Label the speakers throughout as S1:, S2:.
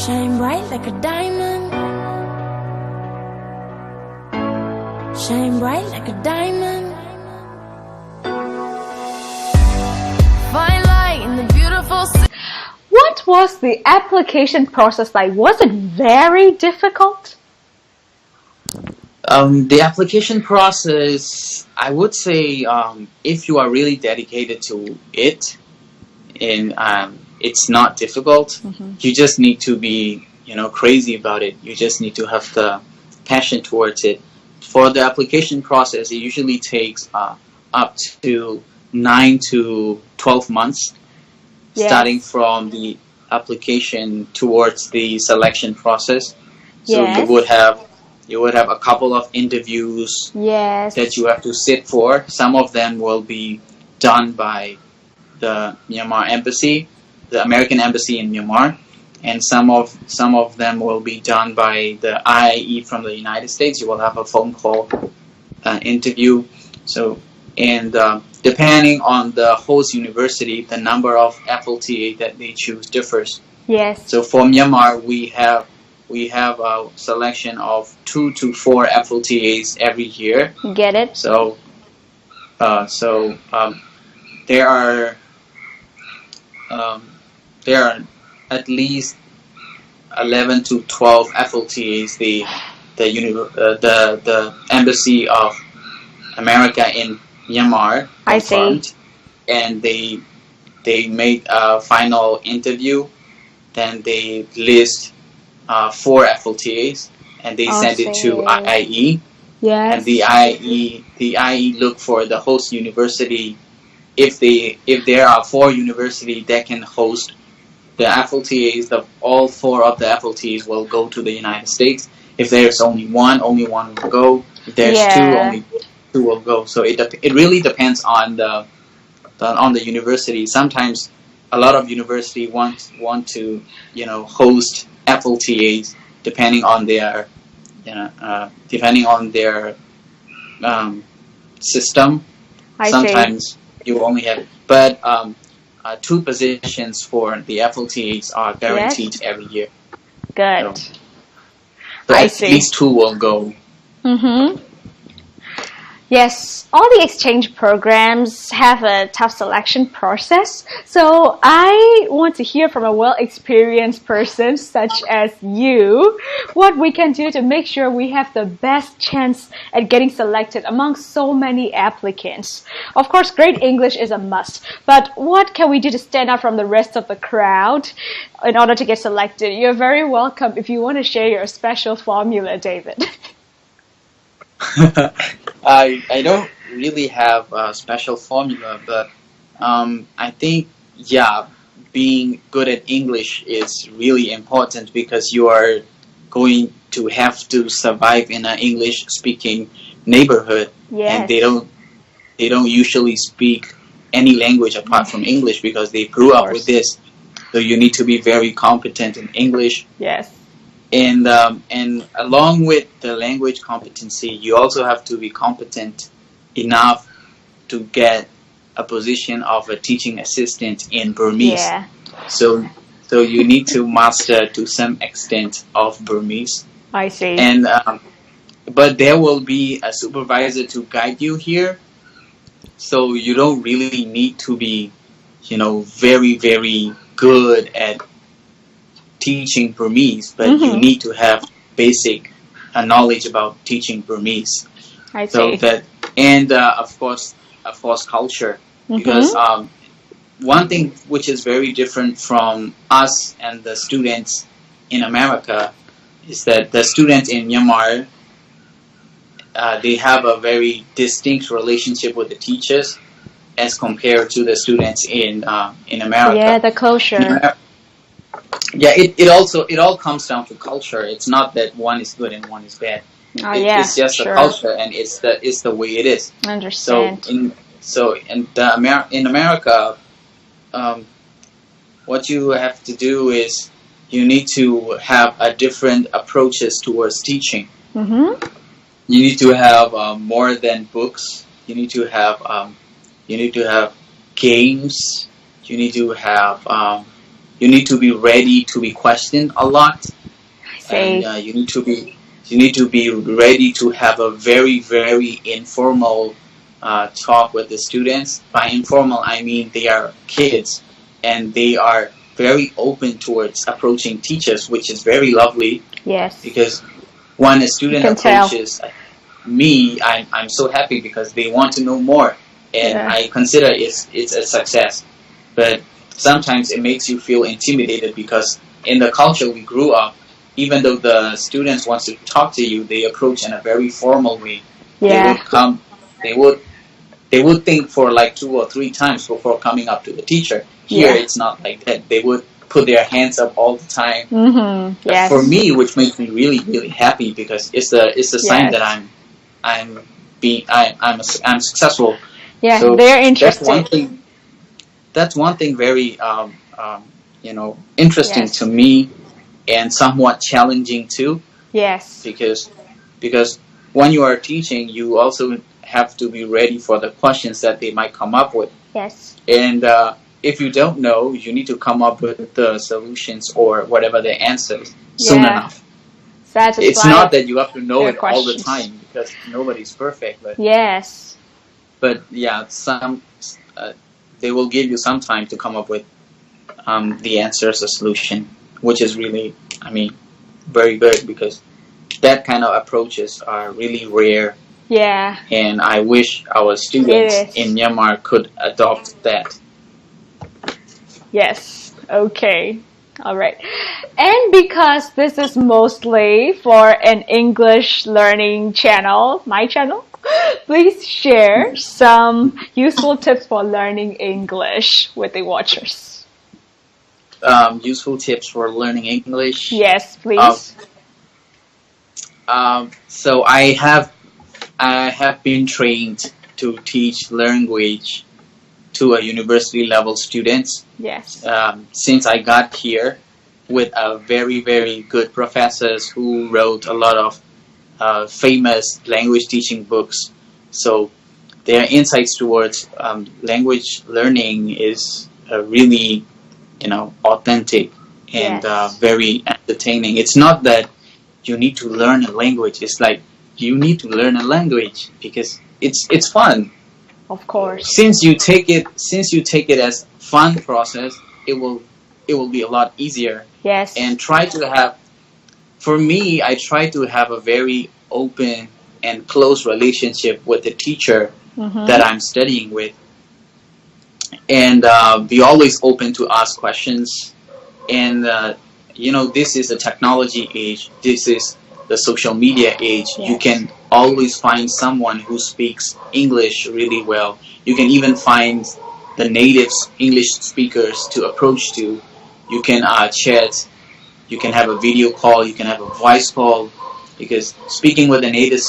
S1: Shine bright like a diamond. Shine bright like a diamond. Fine light in the beautiful city.
S2: What was the application process like? Was it very difficult?
S3: The application process, I would say, if you are really dedicated to it, and it's not difficult. You just need to be, crazy about it. You just need to have the passion towards it. For the application process, it usually takes up to 9 to 12 months, starting from the application towards the selection process. So you would have a couple of interviews that you have to sit for. Some of them will be done by the Myanmar embassy, the American embassy in Myanmar, and some of them will be done by the IIE from the United States. You will have a phone call interview. So, and depending on the host university, the number of FLTA that they choose differs.
S2: Yes.
S3: So for Myanmar, we have a selection of 2 to 4 FLTAs every year.
S2: Get it?
S3: So there are at least 11 to 12 FLTAs. The embassy of America in Myanmar confirmed, and they make a final interview. Then they list 4 FLTAs, and they send it to IIE.
S2: Yes.
S3: And the IIE look for the host university. If there are 4 universities that can host the FLTAs, all 4 of the FLTAs will go to the United States. If there's only one will go. If there's 2, only 2 will go. So it really depends on the university. Sometimes a lot of universities want to host FLTAs depending on their system. Sometimes you only have, but 2 positions for the FLTAs are guaranteed every year.
S2: Good.
S3: So at least 2 will go.
S2: Yes, all the exchange programs have a tough selection process. So I want to hear from a well-experienced person such as you, what we can do to make sure we have the best chance at getting selected among so many applicants. Of course, great English is a must, but what can we do to stand out from the rest of the crowd in order to get selected? You're very welcome if you want to share your special formula, David.
S3: I don't really have a special formula, but I think, being good at English is really important because you are going to have to survive in an English-speaking neighborhood, and they don't usually speak any language apart from English because they grew up with this. So you need to be very competent in English.
S2: Yes.
S3: And along with the language competency, you also have to be competent enough to get a position of a teaching assistant in Burmese. So you need to master to some extent of Burmese.
S2: I see.
S3: And but there will be a supervisor to guide you here. So you don't really need to be, very, very good at teaching Burmese, but you need to have basic knowledge about teaching Burmese.
S2: I see.
S3: So that, and of course, culture, because one thing which is very different from us and the students in America is that the students in Myanmar, they have a very distinct relationship with the teachers as compared to the students in America.
S2: Yeah, the culture.
S3: It all comes down to culture. It's not that one is good and one is bad. It's just the culture, and it's the way it is.
S2: I understand.
S3: In America, what you have to do is you need to have a different approaches towards teaching. You need to have more than books. You need to have games. You need to have you need to be ready to be questioned a lot,
S2: Say.
S3: and you need to be ready to have a very, very informal talk with the students. By informal, I mean they are kids, and they are very open towards approaching teachers, which is very lovely.
S2: Yes.
S3: Because when a student
S2: You can
S3: approaches me, I'm so happy because they want to know more, and
S2: Yeah.
S3: I consider it's a success. But sometimes it makes you feel intimidated because in the culture we grew up, even though the students want to talk to you, they approach in a very formal way. They
S2: Yeah.
S3: would come. They would think for like 2 or 3 times before coming up to the teacher. Here,
S2: Yeah.
S3: it's not like that. They would put their hands up all the time.
S2: Mm-hmm. Yes.
S3: For me, which makes me really, really happy because it's a sign
S2: Yes.
S3: that I'm successful.
S2: Yeah,
S3: So
S2: they're interested.
S3: That's one thing very interesting
S2: Yes.
S3: to me, and somewhat challenging too,
S2: Yes.
S3: because when you are teaching, you also have to be ready for the questions that they might come up with.
S2: Yes.
S3: And if you don't know, you need to come up with the solutions or whatever the answers soon
S2: Yeah.
S3: enough.
S2: Satisfy.
S3: It's not that you have to know
S2: their
S3: it all the
S2: questions.
S3: time because nobody's perfect.
S2: Yes.
S3: But yeah, they will give you some time to come up with the answers, a solution, which is really, very good because that kind of approaches are really rare.
S2: Yeah.
S3: And I wish our students
S2: It is.
S3: in Myanmar could adopt that.
S2: Yes. Okay. All right. And because this is mostly for an English learning channel, my channel, please share some useful tips for learning English with the watchers.
S3: Useful tips for learning English.
S2: Yes, please.
S3: So I have been trained to teach language to a university level students.
S2: Yes.
S3: Since I got here with a very, very good professors who wrote a lot of famous language teaching books. So their insights towards language learning is really, authentic and
S2: Yes.
S3: very entertaining. It's not that you need to learn a language. It's like you need to learn a language because it's fun.
S2: Of course.
S3: Since you take it as fun process, it will be a lot easier.
S2: Yes.
S3: And for me, I try to have a very open and close relationship with the teacher
S2: Mhm.
S3: that I'm studying with, and be always open to ask questions. And this is a technology age. This is the social media age.
S2: Yes.
S3: You can always find someone who speaks English really well. You can even find the native English speakers to approach to. You can chat. You can have a video call. You can have a voice call, because speaking with a native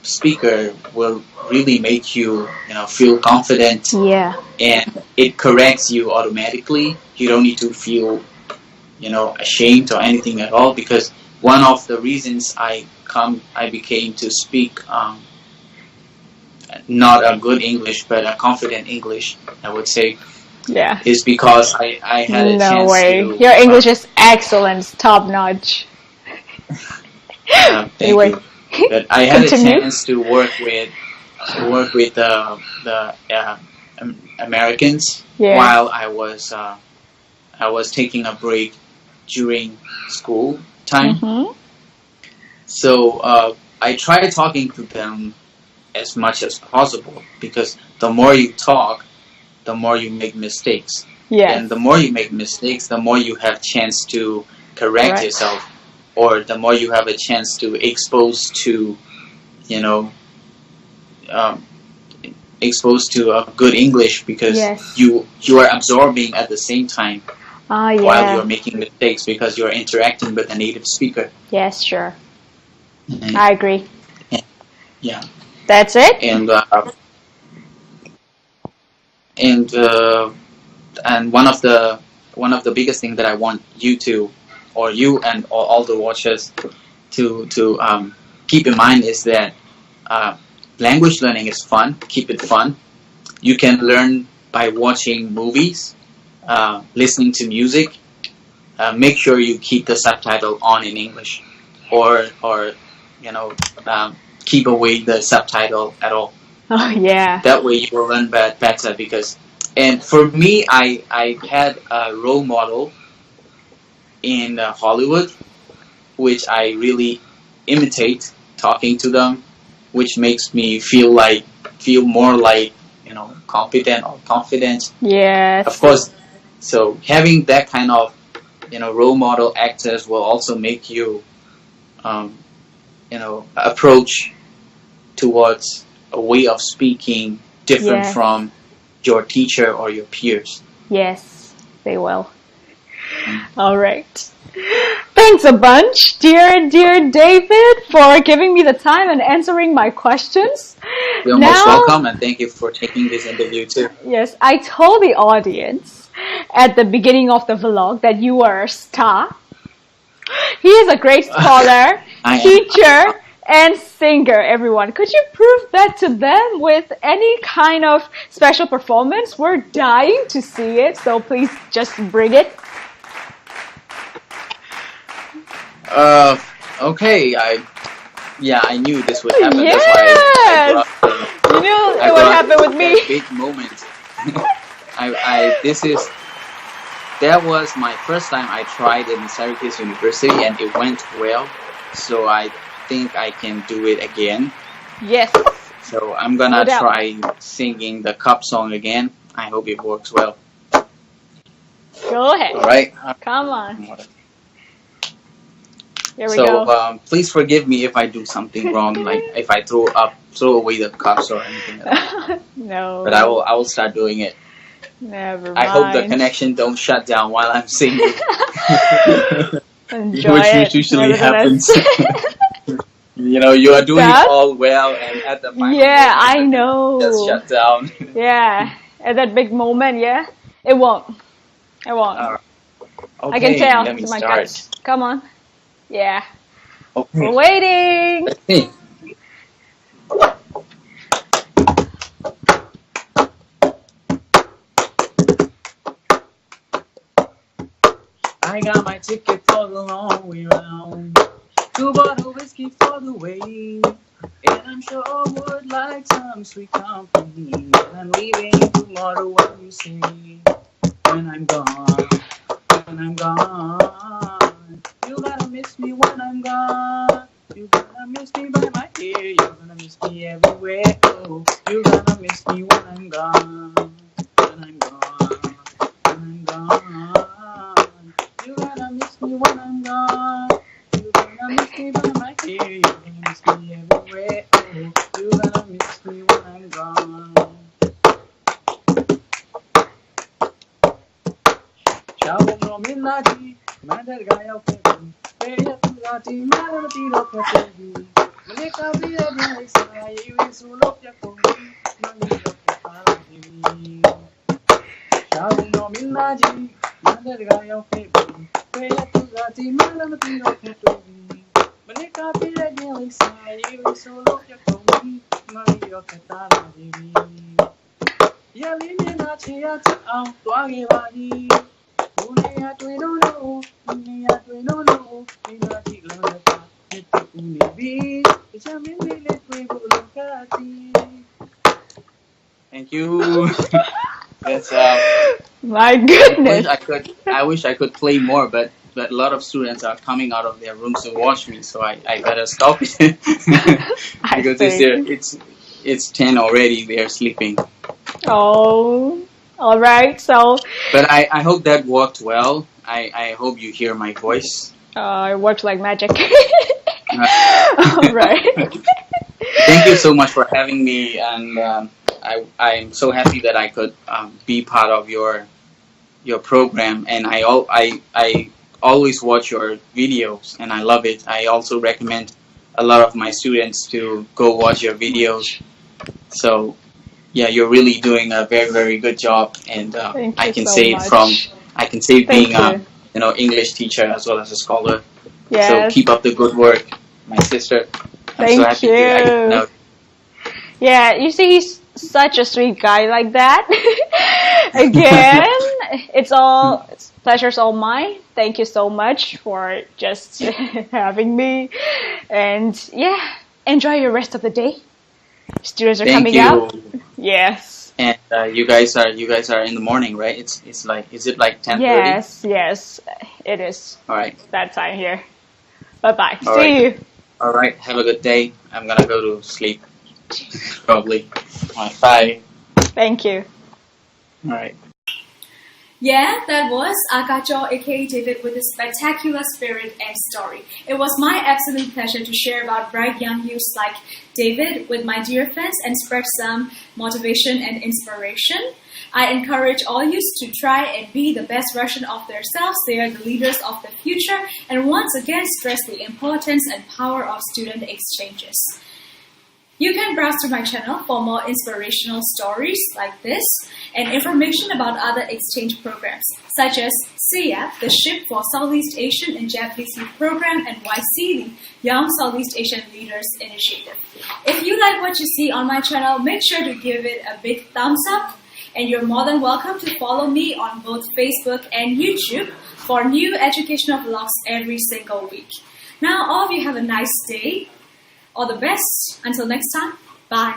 S3: speaker will really make you, feel confident,
S2: Yeah.
S3: and it corrects you automatically. You don't need to feel, ashamed or anything at all, because one of the reasons I became to speak not a good English but a confident English, I would say,
S2: Yeah.
S3: is because I had a
S2: No
S3: chance
S2: way.
S3: to.
S2: Your English is excellent, top notch.
S3: Thank
S2: Anyway.
S3: you. But I had a
S2: Continue.
S3: chance to work with the Americans
S2: Yeah.
S3: while I was taking a break during school time.
S2: Mhm.
S3: So I try talking to them as much as possible, because the more you talk, the more you make mistakes.
S2: Yes.
S3: And the more you make mistakes, the more you have chance to correct
S2: Correct.
S3: yourself, or the more you have a chance to expose to a good English, because
S2: Yes.
S3: you are absorbing at the same time
S2: Ah,
S3: while
S2: yeah.
S3: you're making mistakes, because you're interacting with a native speaker.
S2: Yes, sure.
S3: And,
S2: I agree.
S3: yeah.
S2: That's it?
S3: And one of the biggest thing that I want you and all the watchers to keep in mind is that language learning is fun. Keep it fun. You can learn by watching movies, listening to music, make sure you keep the subtitle on in English, or keep away the subtitle at all.
S2: Oh yeah.
S3: That way you will learn better. And for me, I had a role model in Hollywood, which I really imitate talking to them, which makes me feel more like competent or confident.
S2: Yes.
S3: Of course. So having that kind of role model actors will also make you approach towards a way of speaking different from your teacher or your peers.
S2: Yes, they will. All right. Thanks a bunch, dear David, for giving me the time and answering my questions.
S3: You're most welcome, and thank you for taking this interview too.
S2: Yes, I told the audience at the beginning of the vlog that you are a star. He is a great scholar, teacher, and singer, everyone. Could you prove that to them with any kind of special performance? We're dying to see it, so please just bring it.
S3: Okay, I knew this would happen.
S2: Yes!
S3: That's why
S2: you knew it would happen with me.
S3: Big moment. That was my first time I tried in Syracuse University, and it went well. So I think I can do it again.
S2: Yes.
S3: So I'm gonna try singing the cup song again. I hope it works well.
S2: Go ahead.
S3: All right.
S2: Come on. Here we go.
S3: So please forgive me if I do something wrong, like if I throw away the cups or anything like that.
S2: No.
S3: But I will start doing it.
S2: Never mind.
S3: I hope the connection don't shut down while I'm singing.
S2: Enjoy
S3: Which usually happens. You are doing all well, and at the final moment,
S2: I know.
S3: Just shut down.
S2: Yeah, at that big moment, it won't. It won't.
S3: Okay,
S2: I can tell.
S3: let me
S2: My
S3: start.
S2: gut. Come on. Yeah.
S3: Okay.
S2: We're waiting.
S3: Let's see. I got my ticket for the long way round. 2 bottles whiskey for the way. And I'm sure I would like some sweet company. And I'm leaving tomorrow, what you say? When I'm gone, you gotta miss me when I'm gone. You gonna miss me by my hair. You're gonna miss me everywhere. Oh, you gonna miss me when I'm gone. When I'm gone, when I'm gone. You gonna miss me when I'm gone. You gonna miss me by my hair. You're gonna miss me everywhere. Oh, you gonna miss me when I'm gone. Ciao, no minagi, Mandar Kyaw, Peya Tugati, Malamati Lokapi, Malika Via Biasa, Sulopia Kogi, Mani Ciao, no minagi, Mandar Kyaw, Peya Tugati, Malamati Lokapi, Malika Via Biasa, Sulopia Kogi, Mani Lokatala. Yali na chia chao, tuagi bani. Thank you. That's
S2: My goodness.
S3: I wish I could play more, but a lot of students are coming out of their rooms to watch me, so I better stop it. Because it's 10 already. They are sleeping.
S2: Oh. All right, so...
S3: But I hope that worked well. I hope you hear my voice.
S2: It works like magic. All right.
S3: Thank you so much for having me, and I'm so happy that I could be part of your program. And I always watch your videos, and I love it. I also recommend a lot of my students to go watch your videos. So... yeah, you're really doing a very, very good job, and I can say being English teacher as well as a scholar.
S2: Yes.
S3: So keep up the good work, my sister. I'm so happy to know.
S2: Yeah, you see, he's such a sweet guy like that. Again, it's Pleasure's all mine. Thank you so much for just having me. And yeah, enjoy your rest of the day. Students are
S3: Thank
S2: coming
S3: you.
S2: out. Yes.
S3: And you guys are in the morning, right? It's like, is it like 10:30?
S2: Yes, it is.
S3: All right.
S2: That time here. Bye-bye.
S3: All
S2: See
S3: right.
S2: you.
S3: All right. Have a good day. I'm gonna go to sleep. Probably. All right. Bye.
S2: Thank you.
S3: All right.
S4: Yeah, that was Arkar Kyaw, aka David, with his spectacular spirit and story. It was my absolute pleasure to share about bright young youths like David with my dear friends and spread some motivation and inspiration. I encourage all youths to try and be the best version of themselves. They are the leaders of the future, and once again stress the importance and power of student exchanges. You can browse through my channel for more inspirational stories like this and information about other exchange programs such as SEA, the Ship for Southeast Asian and Japanese Youth Program, and YC, the Young Southeast Asian Leaders Initiative. If you like what you see on my channel, make sure to give it a big thumbs up, and you're more than welcome to follow me on both Facebook and YouTube for new educational vlogs every single week. Now, all of you have a nice day. All the best. Until next time. Bye.